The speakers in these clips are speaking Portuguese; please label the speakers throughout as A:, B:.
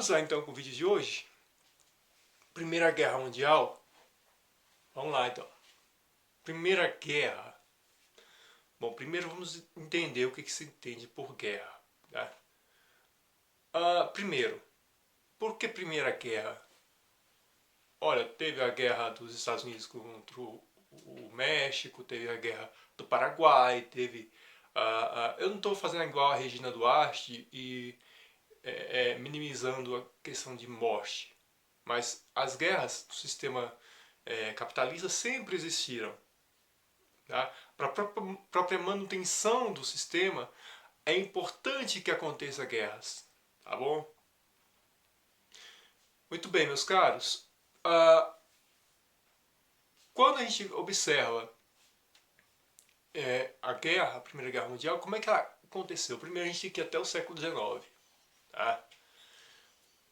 A: Vamos lá então com o vídeo de hoje. Primeira Guerra Mundial. Vamos lá então. Primeira Guerra. Bom, primeiro vamos entender o que se entende por guerra. Tá? Primeiro, por que Primeira Guerra? Olha, teve a guerra dos Estados Unidos contra o México, teve a guerra do Paraguai, teve... eu não estou fazendo igual a Regina Duarte e minimizando a questão de morte. Mas as guerras do sistema capitalista sempre existiram. Tá? Para a própria manutenção do sistema, é importante que aconteça guerras. Tá bom? Muito bem, meus caros. Quando a gente observa a Primeira Guerra Mundial, como é que ela aconteceu? Primeiro a gente tem que ir até o século XIX. Tá?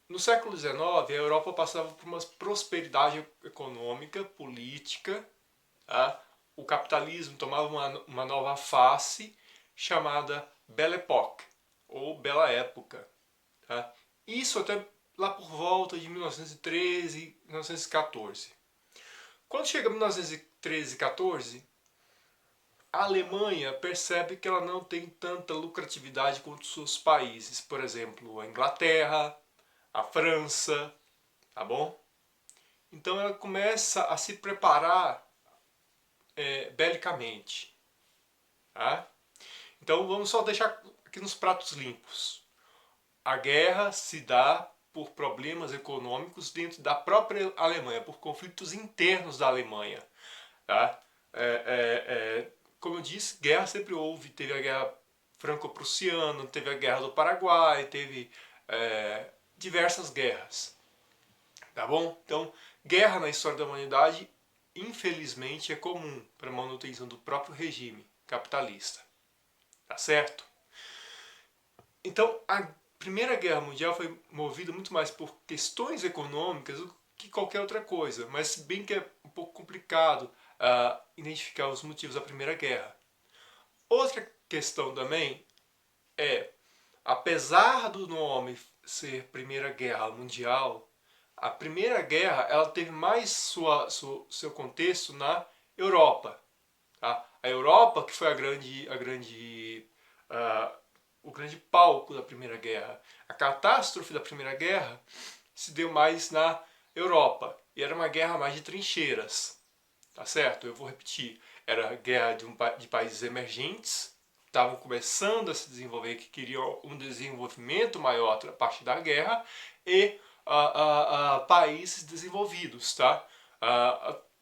A: No século XIX, a Europa passava por uma prosperidade econômica, política. Tá? O capitalismo tomava uma nova face chamada Belle Époque, ou Bela Época. Tá? Isso até lá por volta de 1913, 1914. Quando chega 1913 e 14, a Alemanha percebe que ela não tem tanta lucratividade quanto os seus países. Por exemplo, a Inglaterra, a França, tá bom? Então ela começa a se preparar belicamente. Tá? Então vamos só deixar aqui nos pratos limpos. A guerra se dá por problemas econômicos dentro da própria Alemanha, por conflitos internos da Alemanha. Tá? Como eu disse, guerra sempre houve. Teve a guerra franco-prussiana, teve a guerra do Paraguai, teve diversas guerras. Tá bom? Então, guerra na história da humanidade, infelizmente, é comum para a manutenção do próprio regime capitalista. Tá certo? Então, a Primeira Guerra Mundial foi movida muito mais por questões econômicas do que qualquer outra coisa, mas se bem que é um pouco complicado identificar os motivos da Primeira Guerra. Outra questão também é, apesar do nome ser Primeira Guerra Mundial, a Primeira Guerra ela teve mais seu contexto na Europa. Tá? A Europa que foi o grande palco da Primeira Guerra. A catástrofe da Primeira Guerra se deu mais na Europa. E era uma guerra mais de trincheiras. Tá certo? Eu vou repetir. Era a guerra de países emergentes, que estavam começando a se desenvolver, que queriam um desenvolvimento maior a partir da guerra, e países desenvolvidos. Tá?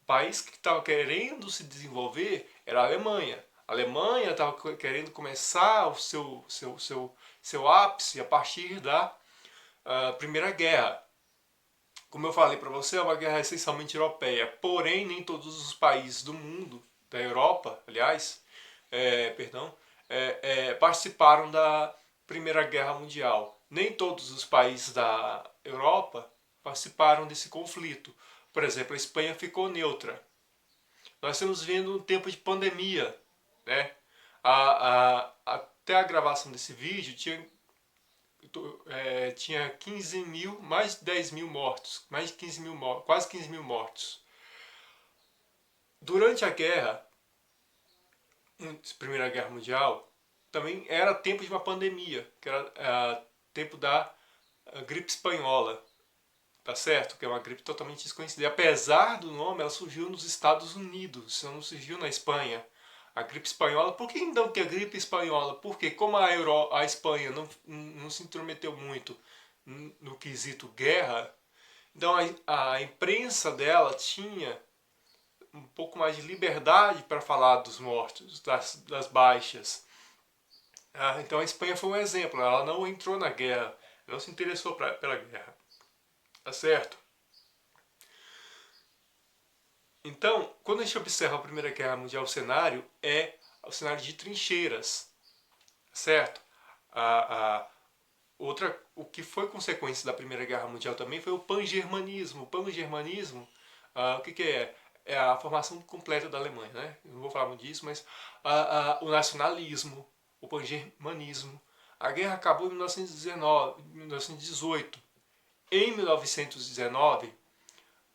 A: O país que estava querendo se desenvolver era a Alemanha. A Alemanha estava querendo começar o seu ápice a partir da Primeira Guerra. Como eu falei para você, é uma guerra essencialmente europeia, porém nem todos os países do mundo, da Europa, aliás, participaram da Primeira Guerra Mundial. Nem todos os países da Europa participaram desse conflito. Por exemplo, a Espanha ficou neutra. Nós estamos vivendo um tempo de pandemia, né? Até a gravação desse vídeo tinha 15 mil, mais de 10 mil mortos, mais de 15 mil mortos, quase 15 mil mortos. Durante a guerra, Primeira Guerra Mundial, também era tempo de uma pandemia, que era tempo da gripe espanhola, tá certo? Que é uma gripe totalmente desconhecida. E apesar do nome, ela surgiu nos Estados Unidos, não surgiu na Espanha. A gripe espanhola, por que então que a gripe espanhola? Porque como a Espanha não se intrometeu muito no quesito guerra, então a imprensa dela tinha um pouco mais de liberdade para falar dos mortos, das baixas. Então a Espanha foi um exemplo, ela não entrou na guerra, não se interessou pela guerra. Tá certo? Então, quando a gente observa a Primeira Guerra Mundial, o cenário é o cenário de trincheiras, certo? O que foi consequência da Primeira Guerra Mundial também foi o pan-germanismo. O pan-germanismo, o que é? É a formação completa da Alemanha, né? Eu não vou falar muito disso, mas o nacionalismo, o pan-germanismo. A guerra acabou em 1919, 1918. em 1919,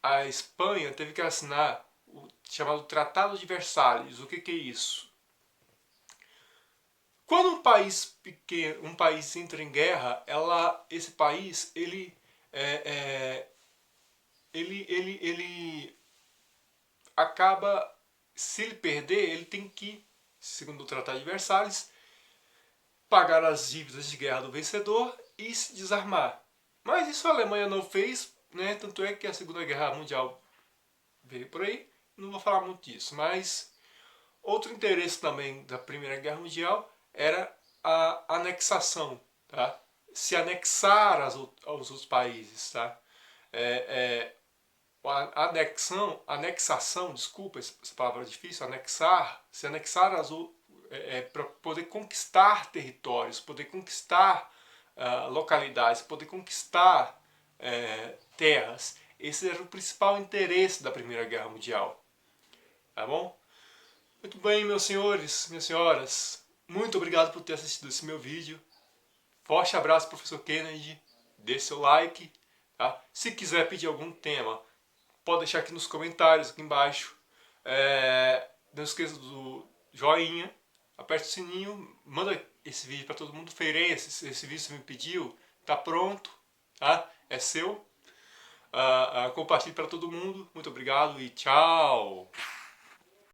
A: a Espanha teve que assinar o chamado Tratado de Versalhes. O que é isso? Quando um país pequeno, um país entra em guerra, esse país ele acaba, se ele perder, ele tem que, segundo o Tratado de Versalhes, pagar as dívidas de guerra do vencedor e se desarmar. Mas isso a Alemanha não fez, né? Tanto é que a Segunda Guerra Mundial veio por aí. Não vou falar muito disso, mas outro interesse também da Primeira Guerra Mundial era a anexação, tá? Se anexar aos outros países, tá? A anexação, desculpa, essa palavra é difícil, se anexar para poder conquistar territórios, poder conquistar localidades, poder conquistar terras. Esse era o principal interesse da Primeira Guerra Mundial. Tá bom? Muito bem, meus senhores, minhas senhoras. Muito obrigado por ter assistido esse meu vídeo. Forte abraço, professor Kennedy. Dê seu like. Tá? Se quiser pedir algum tema, pode deixar aqui nos comentários, aqui embaixo. Não esqueça do joinha. Aperte o sininho. Manda esse vídeo para todo mundo. Feirense, esse vídeo que você me pediu. Tá pronto. Tá? É seu. Compartilhe para todo mundo. Muito obrigado e tchau.